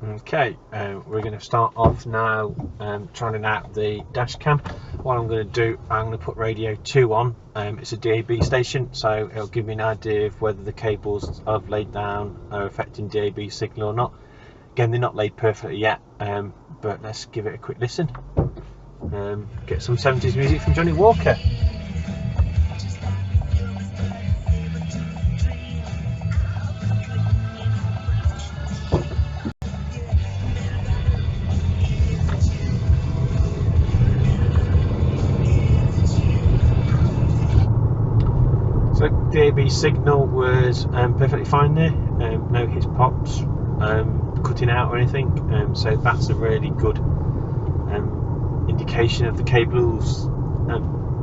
Okay, we're going to start off now trying out the dash cam. What I'm going to do, I'm going to put radio 2 on. It's a DAB station, so it'll give me an idea of whether the cables I've laid down are affecting DAB signal or not. Again, they're not laid perfectly yet, but let's give it a quick listen. Get some 70s music from Johnny Walker. So DAB signal was perfectly fine there, no hits, pops, cutting out or anything, so that's a really good indication of the cables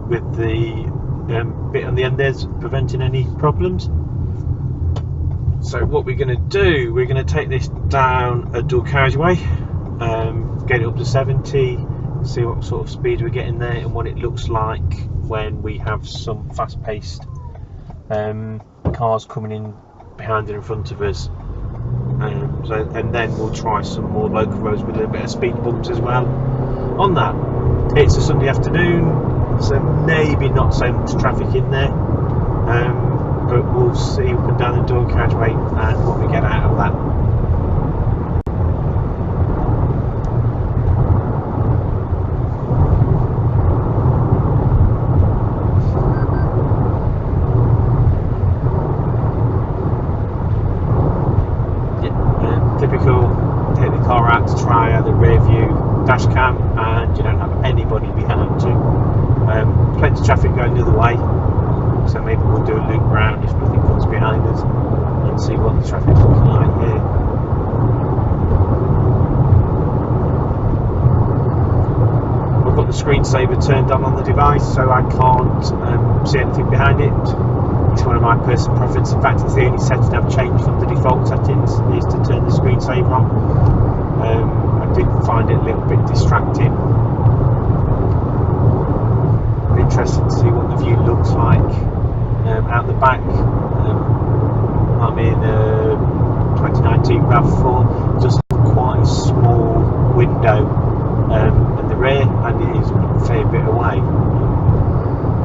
with the bit on the end there's preventing any problems. So what we're going to do, we're going to take this down a dual carriageway, get it up to 70, see what sort of speed we're getting there and what it looks like when we have some fast-paced cars coming in behind and in front of us. And then we'll try some more local roads with a little bit of speed bumps as well. On that, it's a Sunday afternoon, so maybe not so much traffic in there, but we'll see up and down the dual carriageway and what we get out of that. Typical, take the car out to try out the rear view dash cam and you don't have anybody behind you. Plenty of traffic going the other way, so maybe we'll do a loop round if nothing comes behind us and see what the traffic's looking like here. I've got the screensaver turned on the device, so I can't see anything behind it. It's one of my personal preferences. In fact, it's the only setting I've changed from the default settings is to turn the screensaver on. I did find it a little bit distracting. I'm interested to see what the view looks like out the back. I'm in a 2019 RAV4, just quite a small window in the rear, and it is a fair bit away.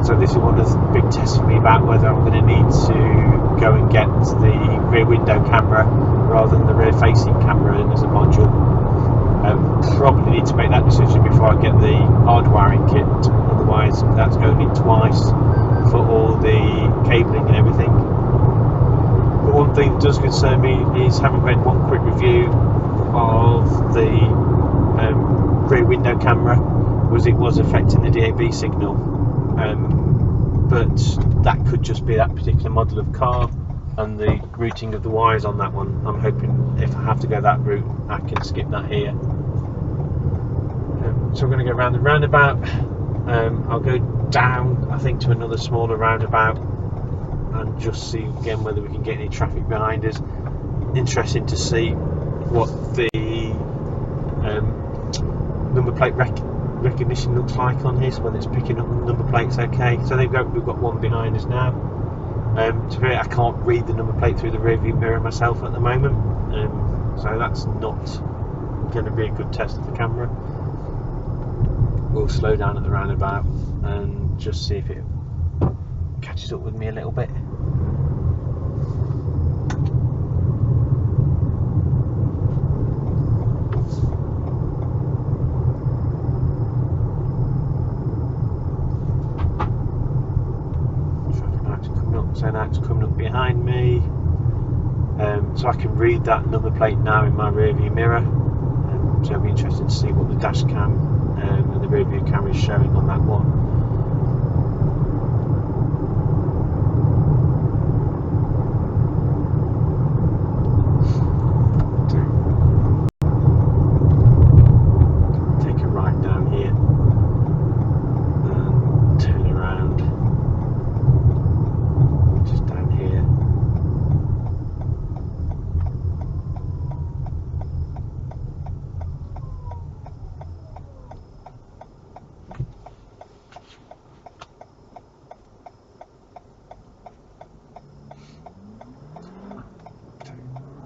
So this is one of the big tests for me about whether I'm going to need to go and get the rear window camera rather than the rear facing camera as a module. Probably need to make that decision before I get the hardwiring kit, otherwise that's going in twice for all the cabling and everything. But one thing that does concern me is having read one quick review of the rear window camera was it was affecting the DAB signal. But that could just be that particular model of car and the routing of the wires on that one. I'm hoping if I have to go that route I can skip that here. So we're going to go around the roundabout. I'll go down I think to another smaller roundabout and just see again whether we can get any traffic behind us. Interesting to see what the number plate recognition looks like on this, whether it's picking up the number plates okay. So we've got one behind us now. To be honest, I can't read the number plate through the rear view mirror myself at the moment, so that's not going to be a good test of the camera. We'll slow down at the roundabout and just see if it catches up with me a little bit. So now it's coming up behind me, so I can read that number plate now in my rear view mirror, so it'll be interesting to see what the dash cam and the rear view camera is showing on that one. Take a right down here and turn around.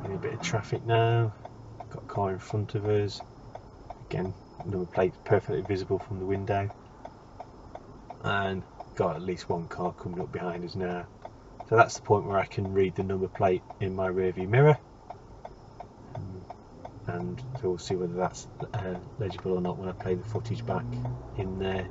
A bit of traffic now, got car in front of us. Again, number plate perfectly visible from the window, and got at least one car coming up behind us now. So that's the point where I can read the number plate in my rear view mirror, and so we'll see whether that's legible or not when I play the footage back in there.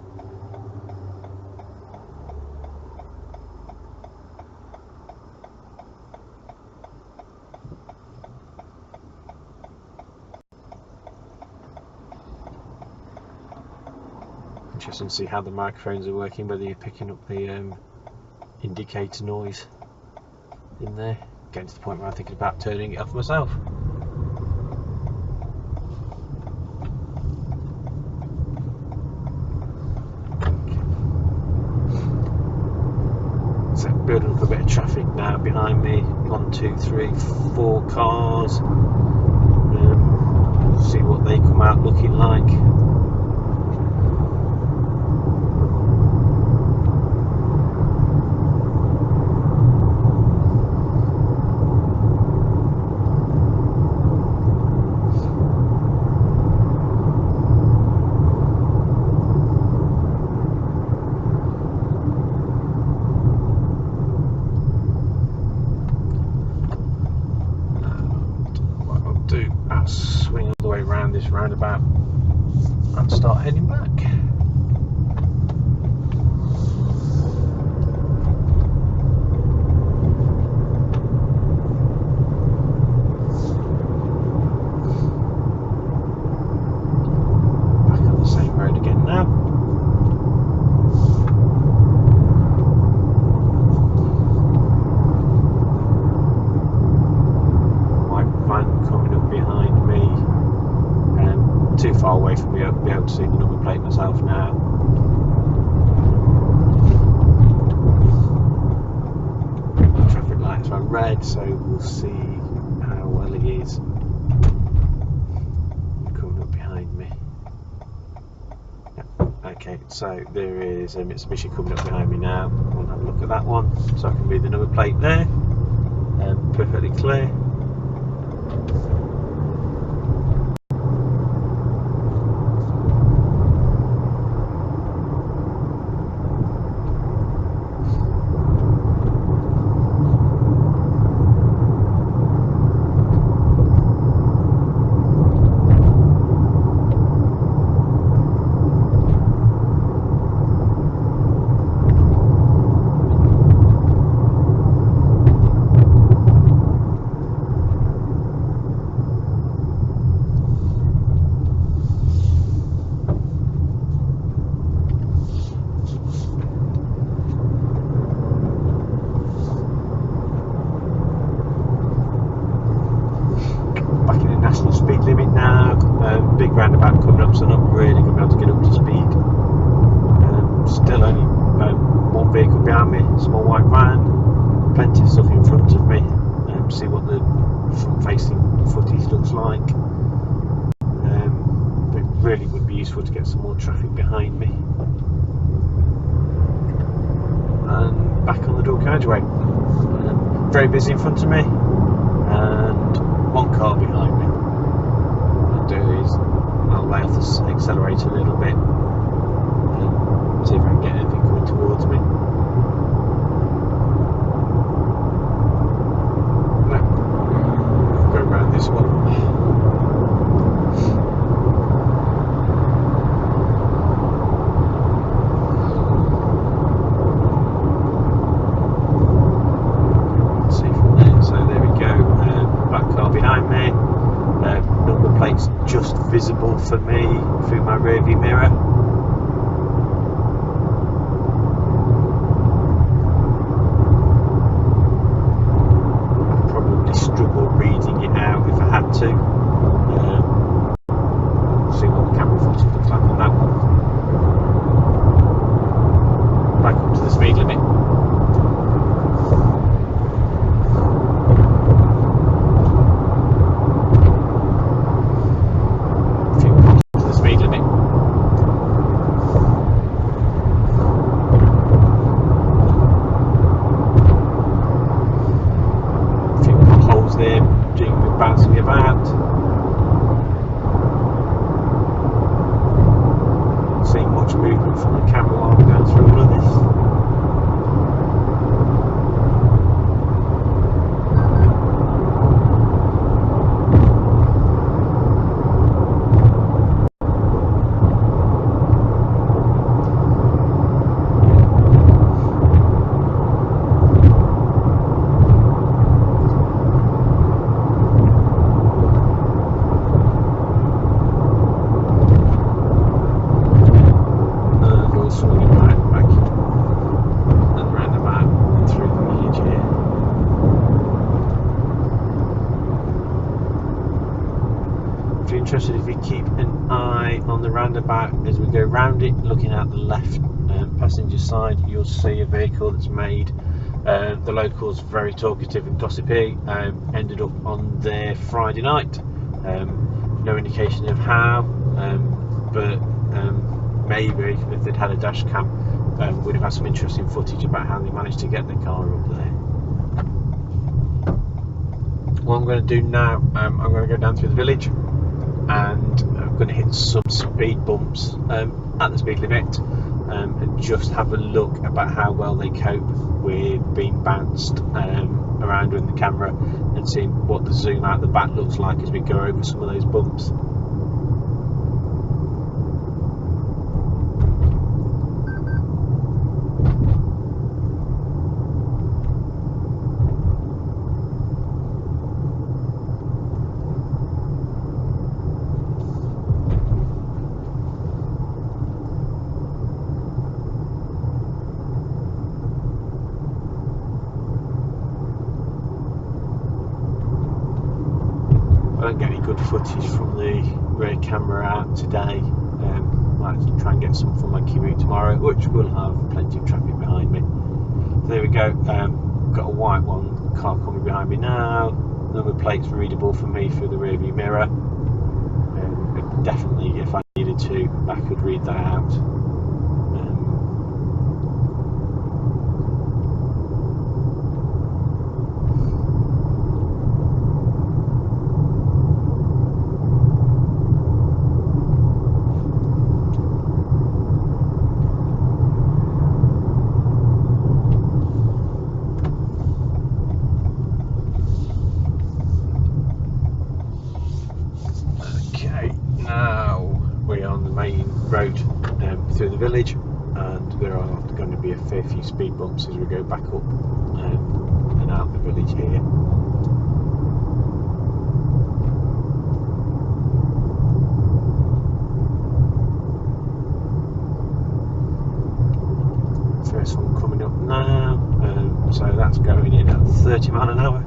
Interesting to see how the microphones are working, whether you're picking up the indicator noise in there. Getting to the point where I'm thinking about turning it off myself. So building up a bit of traffic now behind me. 1, 2, 3, 4 cars. See what they come out looking like. Swing all the way around this roundabout and start heading back. Back on the same road again now. Behind me, too far away from me to be able to see the number plate myself now. The traffic lights are red, so we'll see how well it is coming up behind me. Yep. Okay, so there is a Mitsubishi coming up behind me now. We'll have a look at that one, so I can read the number plate there, perfectly clear. Speed limit now, big roundabout coming up, so not really going to be able to get up to speed. Still only one vehicle behind me, small white van, plenty of stuff in front of me. See what the front facing footage looks like. It really would be useful to get some more traffic behind me. And back on the dual carriageway. Very busy in front of me, and one car behind me. Do is I'll lay off the accelerator a little bit and see if I can get anything coming towards me. No, I'll go around this one. Let's see from there. So there we go. Black car behind me. Number plates just visible for me through my rear view mirror. I'd probably struggle reading it out if I had to. See what the camera footage looks like on that one. Back up to the speed limit. if you're interested, if you keep an eye on the roundabout as we go round it, looking out the left passenger side, you'll see a vehicle that's made the locals very talkative and gossipy. Ended up on their Friday night. No indication of how, but maybe if they'd had a dash cam, we'd have had some interesting footage about how they managed to get the car up there. What I'm going to do now, I'm going to go down through the village, and I'm going to hit some speed bumps at the speed limit, and just have a look about how well they cope with being bounced around with the camera, and seeing what the zoom out the back looks like as we go over some of those bumps. I don't get any good footage from the rear camera out today. Might try and get some for my commute tomorrow, which will have plenty of traffic behind me. So there we go. Got a white car coming behind me now. Number plates readable for me through the rear view mirror. Definitely, if I needed to, I could read that out. We're on the main road through the village, and there are going to be a fair few speed bumps as we go back up and out the village here. First one coming up now, so that's going in at 30 miles an hour.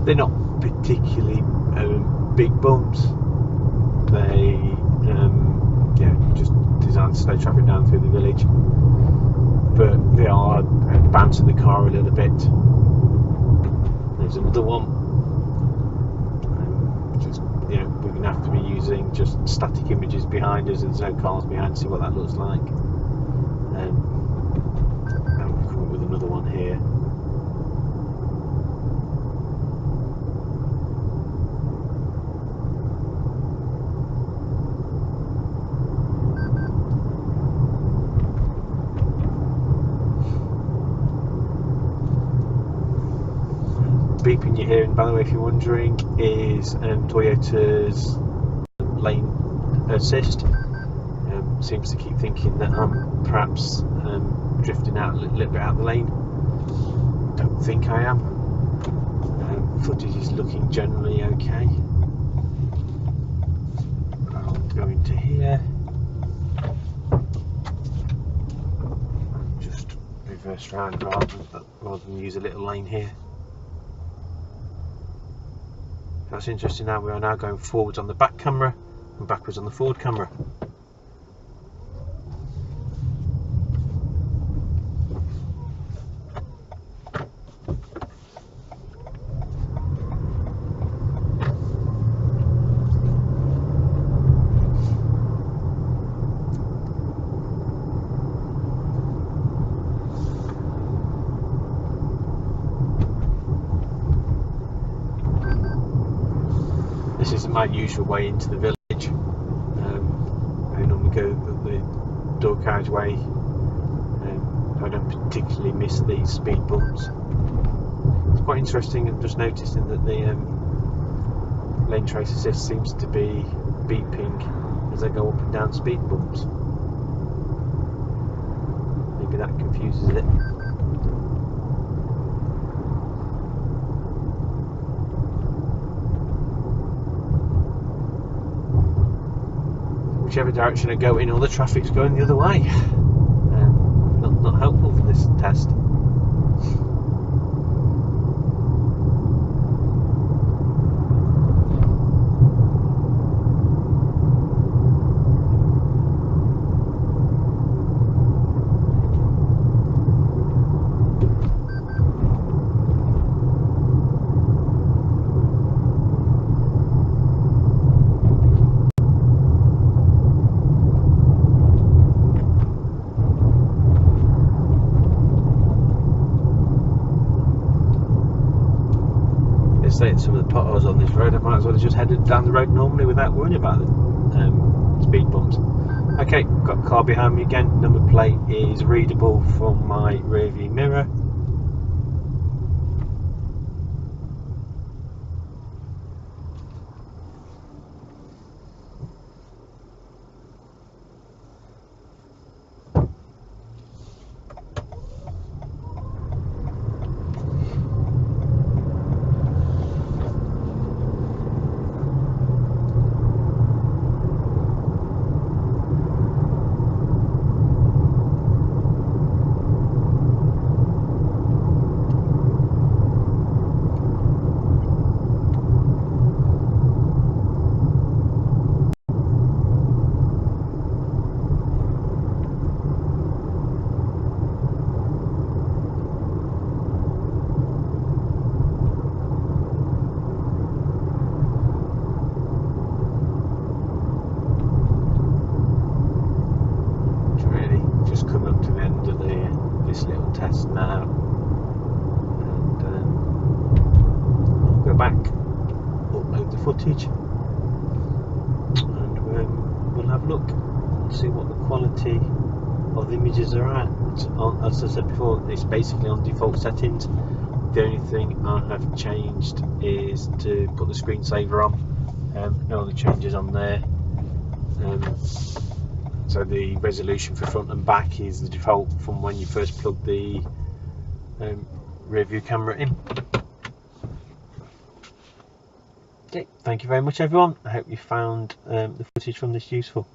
They're not particularly big bumps. They just designed to slow traffic down through the village, but they are bouncing the car a little bit. There's another one. We're going to have to be using just static images behind us, and there's no cars behind, to see what that looks like. And we'll come up with another one here. Beeping you're hearing, by the way, if you're wondering, is Toyota's lane assist. Seems to keep thinking that I'm perhaps drifting out a little bit out of the lane. Don't think I am. Footage is looking generally okay. I'll go into here. Just reverse round rather than use a little lane here. That's interesting. Now we are now going forwards on the back camera and backwards on the forward camera. This isn't my usual way into the village. I normally go the door carriageway. I don't particularly miss these speed bumps. It's quite interesting. I'm just noticing that the lane trace assist seems to be beeping as I go up and down speed bumps. Maybe that confuses it. whichever direction I go in, all the traffic's going the other way. Not helpful for this test. Some of the potholes on this road, I might as well have just headed down the road normally without worrying about the speed bumps. Okay, got a car behind me again. Number plate is readable from my rear view mirror. This little test now, and I'll go back, upload the footage, and we'll have a look and see what the quality of the images are at. As I said before, it's basically on default settings. The only thing I have changed is to put the screensaver on. No other changes on there. So the resolution for front and back is the default from when you first plug the rear view camera in. Okay, thank you very much everyone. I hope you found the footage from this useful.